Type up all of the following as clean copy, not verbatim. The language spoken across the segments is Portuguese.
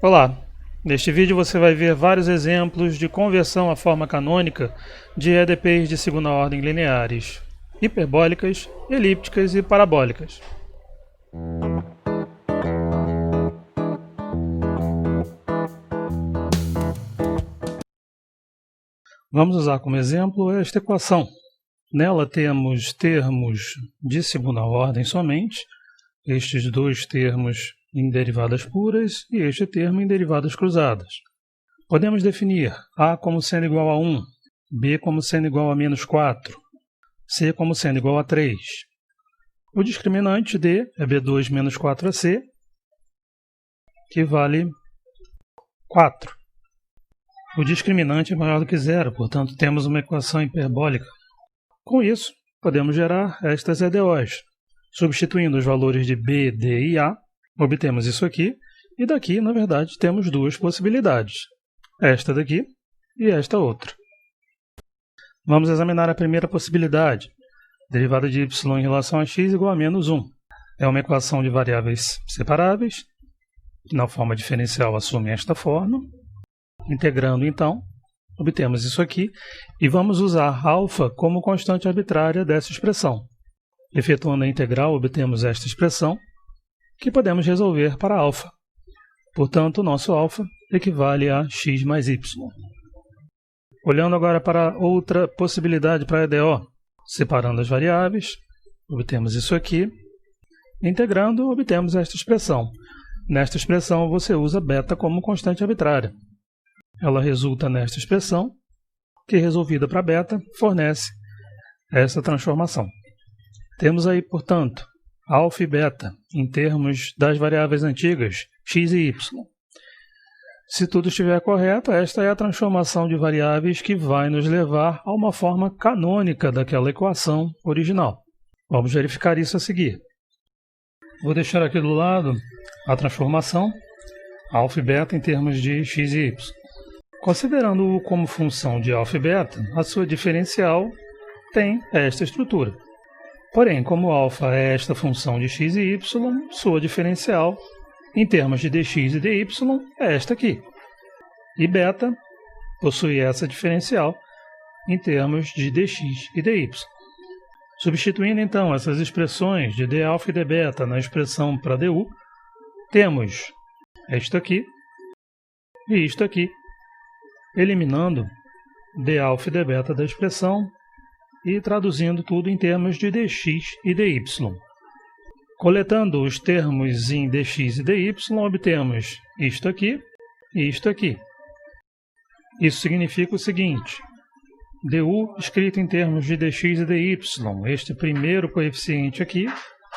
Olá! Neste vídeo você vai ver vários exemplos de conversão à forma canônica de EDPs de segunda ordem lineares, hiperbólicas, elípticas e parabólicas. Vamos usar como exemplo esta equação. Nela temos termos de segunda ordem somente, estes dois termos em derivadas puras e este termo em derivadas cruzadas. Podemos definir A como sendo igual a 1, B como sendo igual a menos 4, C como sendo igual a 3. O discriminante D é B2 menos 4AC, que vale 4. O discriminante é maior do que zero, portanto temos uma equação hiperbólica. Com isso, podemos gerar estas EDOs. Substituindo os valores de B, D e A, obtemos isso aqui, e daqui, na verdade, temos duas possibilidades. Esta daqui e esta outra. Vamos examinar a primeira possibilidade. Derivada de y em relação a x igual a menos 1. É uma equação de variáveis separáveis, que na forma diferencial assume esta forma. Integrando, então, obtemos isso aqui, e vamos usar α como constante arbitrária dessa expressão. Efetuando a integral, obtemos esta expressão, que podemos resolver para α. Portanto, o nosso α equivale a x mais y. Olhando agora para outra possibilidade para a EDO, separando as variáveis, obtemos isso aqui. Integrando, obtemos esta expressão. Nesta expressão, você usa β como constante arbitrária. Ela resulta nesta expressão, que resolvida para β, fornece essa transformação. Temos aí, portanto, α e β em termos das variáveis antigas, x e y. Se tudo estiver correto, esta é a transformação de variáveis que vai nos levar a uma forma canônica daquela equação original. Vamos verificar isso a seguir. Vou deixar aqui do lado a transformação α e β em termos de x e y. Considerando-o como função de α e β, a sua diferencial tem esta estrutura. Porém, como α é esta função de x e y, sua diferencial, em termos de dx e dy, é esta aqui. E β possui essa diferencial em termos de dx e dy. Substituindo, então, essas expressões de dα e dβ na expressão para du, temos isto aqui e isto aqui, eliminando dα e dβ da expressão e traduzindo tudo em termos de dx e dy. Coletando os termos em dx e dy, obtemos isto aqui e isto aqui. Isso significa o seguinte: du escrito em termos de dx e dy, este primeiro coeficiente aqui,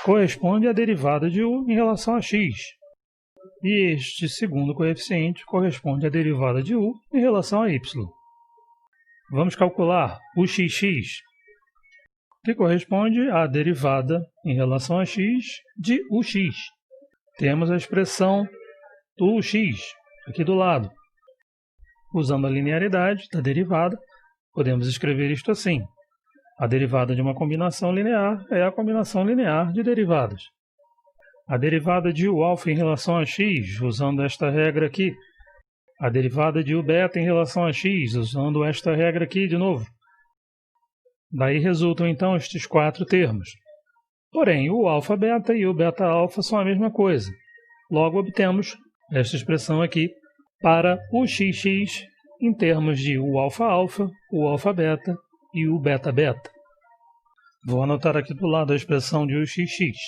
corresponde à derivada de u em relação a x. E este segundo coeficiente corresponde à derivada de u em relação a y. Vamos calcular o xx, que corresponde à derivada em relação a x de ux. Temos a expressão do ux aqui do lado. Usando a linearidade da derivada, podemos escrever isto assim: a derivada de uma combinação linear é a combinação linear de derivadas. A derivada de uα em relação a x, usando esta regra aqui. A derivada de uβ em relação a x, usando esta regra aqui de novo. Daí resultam, então, estes quatro termos. Porém, o αβ e o βα são a mesma coisa. Logo, obtemos esta expressão aqui para o xx em termos de o αα, o αβ e o ββ. Vou anotar aqui do lado a expressão de o xx.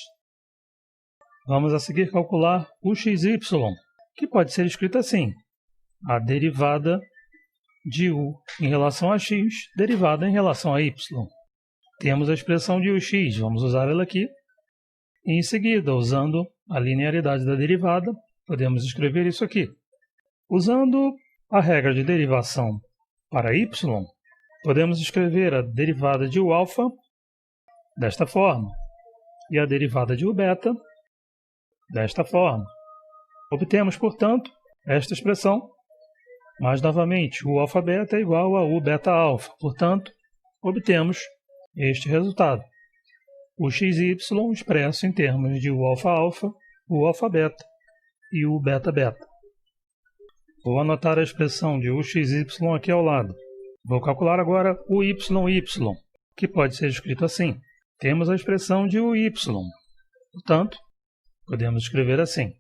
Vamos a seguir calcular o xy, que pode ser escrito assim: a derivada de u em relação a x, derivada em relação a y. Temos a expressão de ux, vamos usar ela aqui. E em seguida, usando a linearidade da derivada, podemos escrever isso aqui. Usando a regra de derivação para y, podemos escrever a derivada de uα desta forma e a derivada de uβ desta forma. Obtemos, portanto, esta expressão, mas novamente o αβ é igual a u βα. Portanto, obtemos este resultado. O xy expresso em termos de u αα, u αβ e u ββ. Vou anotar a expressão de uxy aqui ao lado. Vou calcular agora o y, que pode ser escrito assim. Temos a expressão de uy. Portanto, podemos escrever assim.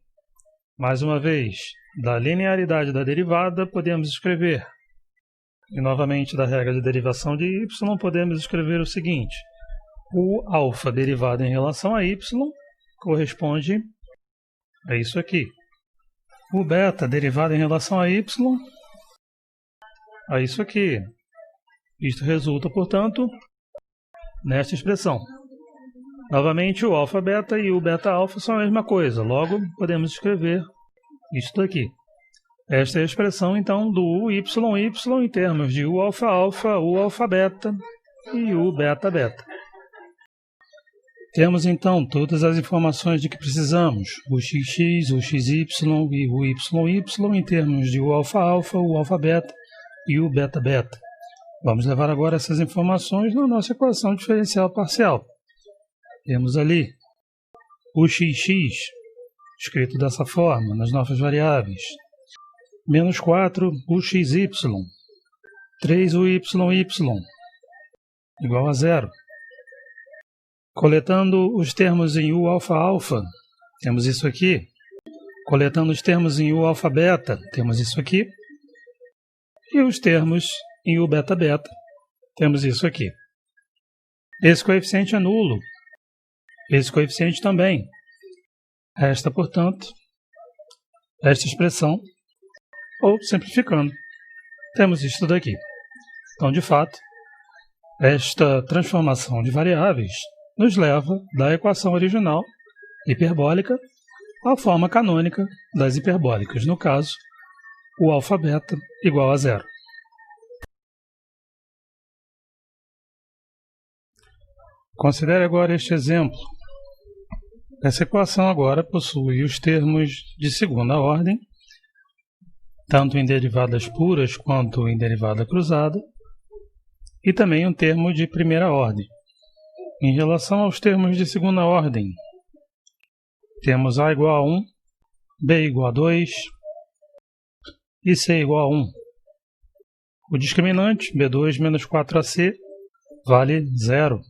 Mais uma vez, da linearidade da derivada, podemos escrever. E novamente, da regra de derivação de y, podemos escrever o seguinte. O alfa derivado em relação a y corresponde a isso aqui. O beta derivado em relação a y, a isso aqui. Isto resulta, portanto, nesta expressão. Novamente, o alfa beta e o beta alfa são a mesma coisa. Logo, podemos escrever isto aqui. Esta é a expressão, então, do y em termos de u alfa alfa, u alfa beta e u beta beta. Temos, então, todas as informações de que precisamos. O xx, o xy e o yy em termos de u alfa alfa, u alfa beta e u beta beta. Vamos levar agora essas informações na nossa equação diferencial parcial. Temos ali o xx, escrito dessa forma, nas nossas variáveis. Menos 4 uxy, 3 uy, igual a 0. Coletando os termos em u alfa alfa, temos isso aqui. Coletando os termos em u alfa beta, temos isso aqui. E os termos em u beta beta, temos isso aqui. Esse coeficiente é nulo. Esse coeficiente também. Resta, portanto, esta expressão, ou simplificando, temos isto daqui. Então, de fato, esta transformação de variáveis nos leva da equação original hiperbólica à forma canônica das hiperbólicas, no caso, o alfa beta igual a 0. Considere agora este exemplo. Essa equação agora possui os termos de segunda ordem, tanto em derivadas puras quanto em derivada cruzada, e também um termo de primeira ordem. Em relação aos termos de segunda ordem, temos A igual a 1, B igual a 2 e C igual a 1. O discriminante, B2 menos 4AC, vale 0.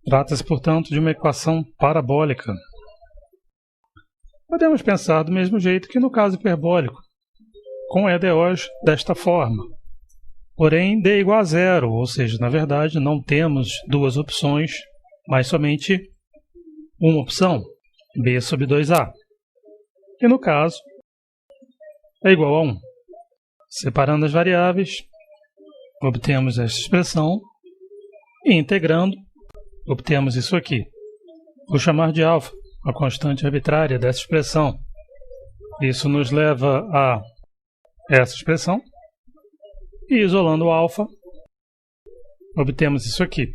Trata-se, portanto, de uma equação parabólica. Podemos pensar do mesmo jeito que no caso hiperbólico, com EDOs desta forma. Porém, D igual a 0, ou seja, na verdade, não temos duas opções, mas somente uma opção, B sobre 2A. E no caso, é igual a 1. Separando as variáveis, obtemos esta expressão e integrando, obtemos isso aqui. Vou chamar de alfa a constante arbitrária dessa expressão. Isso nos leva a essa expressão. E isolando o alfa, obtemos isso aqui.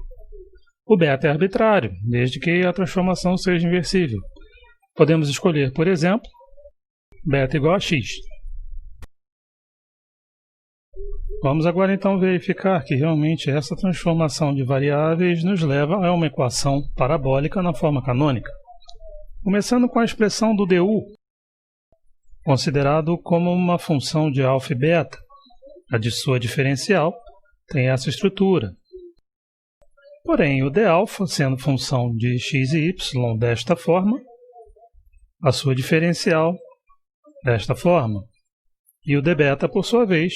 O beta é arbitrário, desde que a transformação seja inversível. Podemos escolher, por exemplo, beta igual a x. Vamos agora então verificar que realmente essa transformação de variáveis nos leva a uma equação parabólica na forma canônica. Começando com a expressão do du, considerado como uma função de alfa e beta. A de sua diferencial tem essa estrutura. Porém, o d-alfa, sendo função de x e y desta forma, a sua diferencial desta forma. E o d-beta, por sua vez,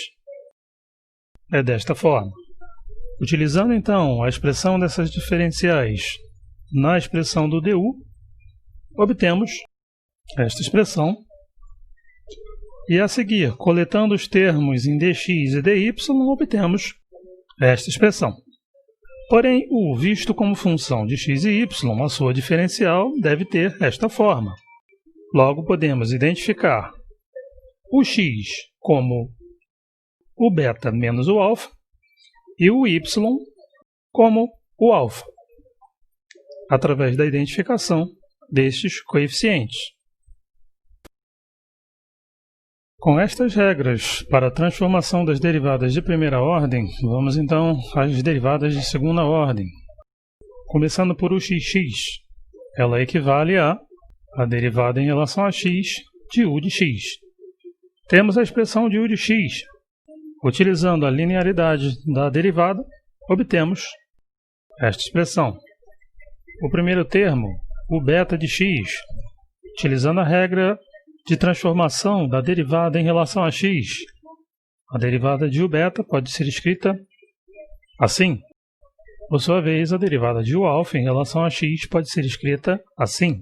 é desta forma. Utilizando, então, a expressão dessas diferenciais na expressão do du, obtemos esta expressão. E a seguir, coletando os termos em dx e dy, obtemos esta expressão. Porém, u visto como função de x e y, a sua diferencial deve ter esta forma. Logo, podemos identificar o x como o beta menos o alfa e o y como o alfa, através da identificação destes coeficientes. Com estas regras para a transformação das derivadas de primeira ordem, vamos então às derivadas de segunda ordem. Começando por u xx, ela equivale a derivada em relação a x de u de x. Temos a expressão de u de x. Utilizando a linearidade da derivada, obtemos esta expressão. O primeiro termo, o beta de x, utilizando a regra de transformação da derivada em relação a x. A derivada de u beta pode ser escrita assim. Por sua vez, a derivada de u alfa em relação a x pode ser escrita assim.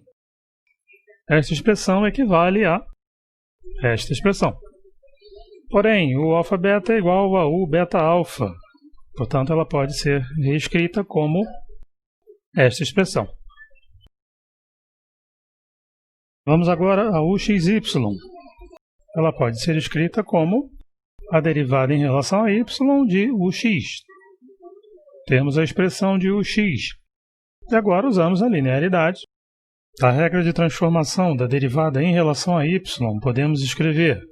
Esta expressão equivale a esta expressão. Porém, o alfa beta é igual a u beta alfa. Portanto, ela pode ser reescrita como esta expressão. Vamos agora a uxy. Ela pode ser escrita como a derivada em relação a y de ux. Temos a expressão de ux. E agora usamos a linearidade. A regra de transformação da derivada em relação a y podemos escrever,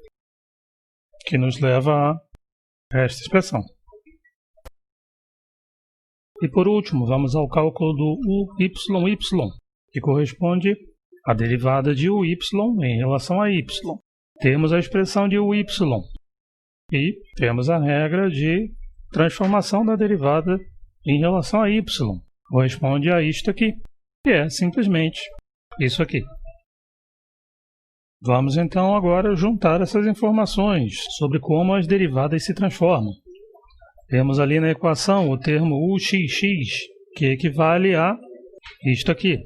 que nos leva a esta expressão. E por último, vamos ao cálculo do uy, que corresponde à derivada de uy em relação a y. Temos a expressão de uy e temos a regra de transformação da derivada em relação a y. Corresponde a isto aqui, que é simplesmente isso aqui. Vamos então agora juntar essas informações sobre como as derivadas se transformam. Temos ali na equação o termo uxx, que equivale a isto aqui.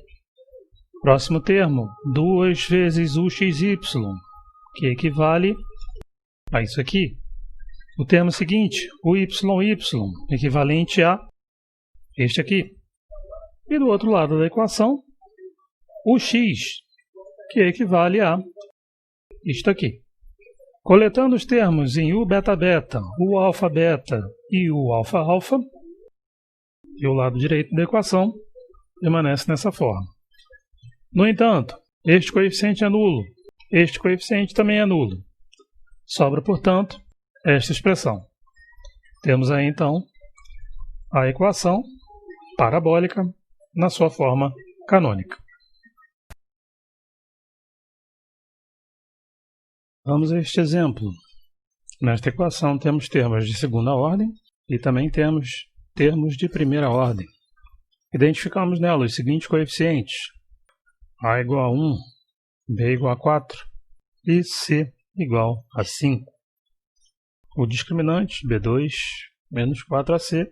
Próximo termo, 2 vezes uxy, que equivale a isso aqui. O termo seguinte, uyy, equivalente a este aqui. E do outro lado da equação, o x, que equivale a isto aqui. Coletando os termos em u beta beta, u alfa beta e u alfa alfa, e o lado direito da equação permanece nessa forma. No entanto, este coeficiente é nulo, este coeficiente também é nulo. Sobra, portanto, esta expressão. Temos aí, então, a equação parabólica na sua forma canônica. Vamos a este exemplo. Nesta equação temos termos de segunda ordem e também temos termos de primeira ordem. Identificamos nela os seguintes coeficientes: a igual a 1, b igual a 4 e c igual a 5. O discriminante b2 menos 4ac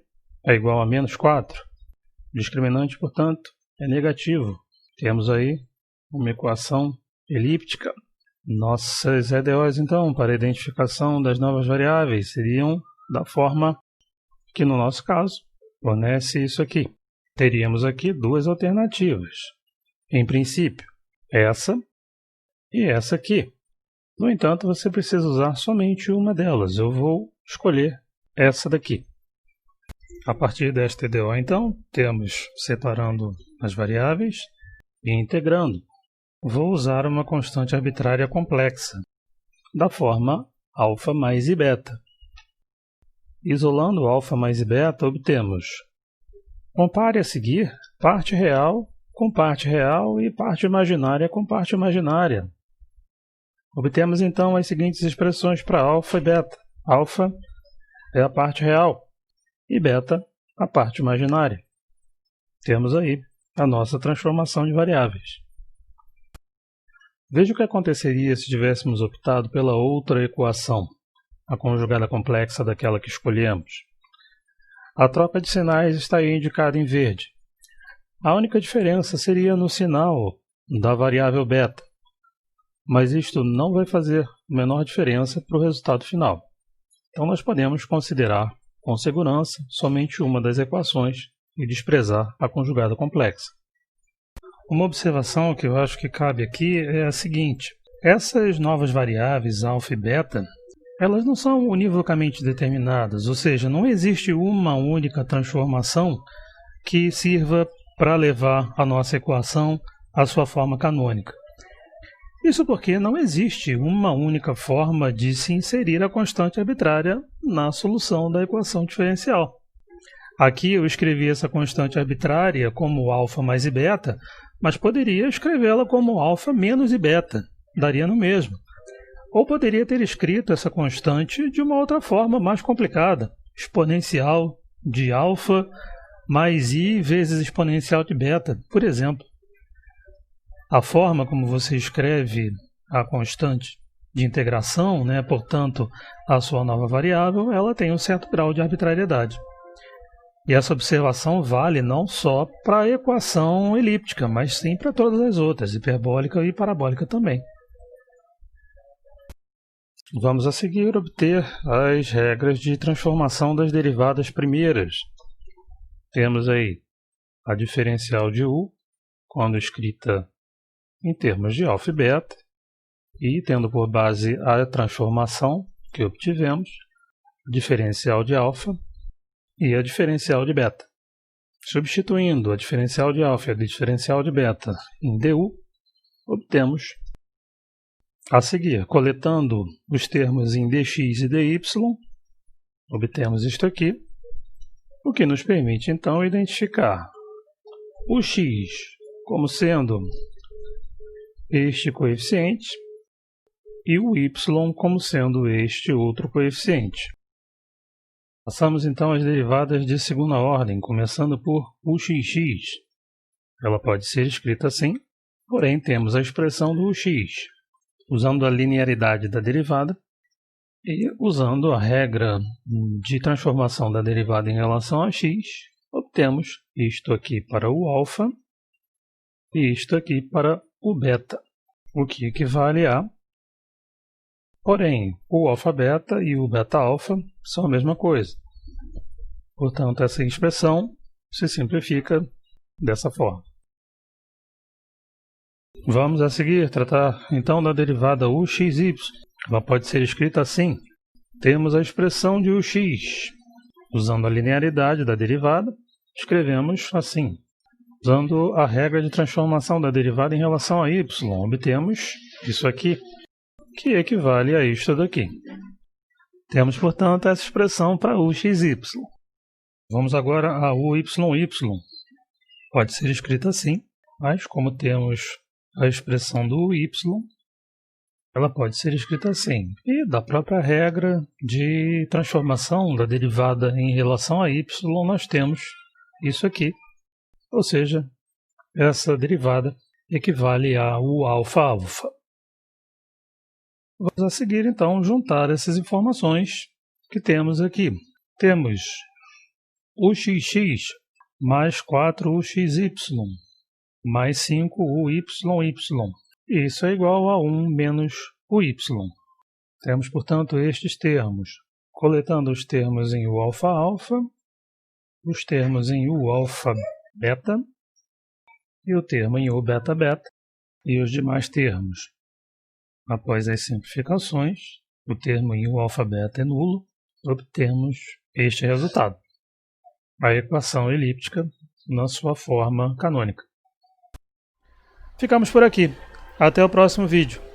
é igual a menos 4. O discriminante, portanto, é negativo. Temos aí uma equação elíptica. Nossas EDOs, então, para a identificação das novas variáveis seriam da forma que, no nosso caso, fornece isso aqui. Teríamos aqui duas alternativas. Em princípio, essa e essa aqui. No entanto, você precisa usar somente uma delas. Eu vou escolher essa daqui. A partir desta EDO, então, temos separando as variáveis e integrando. Vou usar uma constante arbitrária complexa, da forma alfa mais i beta. Isolando alfa mais i beta, obtemos: compare a seguir parte real com parte real e parte imaginária com parte imaginária. Obtemos então as seguintes expressões para alfa e beta. Alfa é a parte real e beta a parte imaginária. Temos aí a nossa transformação de variáveis. Veja o que aconteceria se tivéssemos optado pela outra equação, a conjugada complexa daquela que escolhemos. A troca de sinais está aí indicada em verde. A única diferença seria no sinal da variável beta, mas isto não vai fazer a menor diferença para o resultado final. Então nós podemos considerar com segurança somente uma das equações e desprezar a conjugada complexa. Uma observação que eu acho que cabe aqui é a seguinte: essas novas variáveis alfa e beta, elas não são univocamente determinadas, ou seja, não existe uma única transformação que sirva para levar a nossa equação à sua forma canônica. Isso porque não existe uma única forma de se inserir a constante arbitrária na solução da equação diferencial. Aqui eu escrevi essa constante arbitrária como alfa mais i beta, mas poderia escrevê-la como alfa menos i beta, daria no mesmo. Ou poderia ter escrito essa constante de uma outra forma mais complicada, exponencial de alfa mais i vezes exponencial de beta, por exemplo. A forma como você escreve a constante de integração, portanto, a sua nova variável, ela tem um certo grau de arbitrariedade. E essa observação vale não só para a equação elíptica, mas sim para todas as outras, hiperbólica e parabólica também. Vamos a seguir obter as regras de transformação das derivadas primeiras. Temos aí a diferencial de u, quando escrita em termos de alfa e beta, e tendo por base a transformação que obtivemos, diferencial de alfa e a diferencial de beta. Substituindo a diferencial de alfa e a diferencial de beta em du, obtemos a seguir, coletando os termos em dx e dy, obtemos isto aqui, o que nos permite então identificar o x como sendo este coeficiente e o y como sendo este outro coeficiente. Passamos então às derivadas de segunda ordem, começando por uxx. Ela pode ser escrita assim, porém temos a expressão do ux, usando a linearidade da derivada e usando a regra de transformação da derivada em relação a x, obtemos isto aqui para o alfa e isto aqui para o beta, o que equivale a, porém, o alfa-beta e o beta-alfa são a mesma coisa. Portanto, essa expressão se simplifica dessa forma. Vamos a seguir tratar então da derivada uxy. Ela pode ser escrita assim. Temos a expressão de ux. Usando a linearidade da derivada, escrevemos assim. Usando a regra de transformação da derivada em relação a y, obtemos isso aqui, que equivale a isto daqui. Temos, portanto, essa expressão para uxy. Vamos agora a uy. Pode ser escrita assim, mas como temos a expressão do y, ela pode ser escrita assim. E da própria regra de transformação da derivada em relação a y, nós temos isso aqui. Ou seja, essa derivada equivale a u alfa-alfa. Vamos a seguir, então, juntar essas informações que temos aqui. Temos uxx mais 4uxy mais 5uy. Isso é igual a 1 menos uy. Temos, portanto, estes termos. Coletando os termos em u alfa-alfa, os termos em u alfa-beta e o termo em u beta-beta e os demais termos. Após as simplificações, o termo em u alfa-beta é nulo, obtemos este resultado. A equação elíptica na sua forma canônica. Ficamos por aqui. Até o próximo vídeo.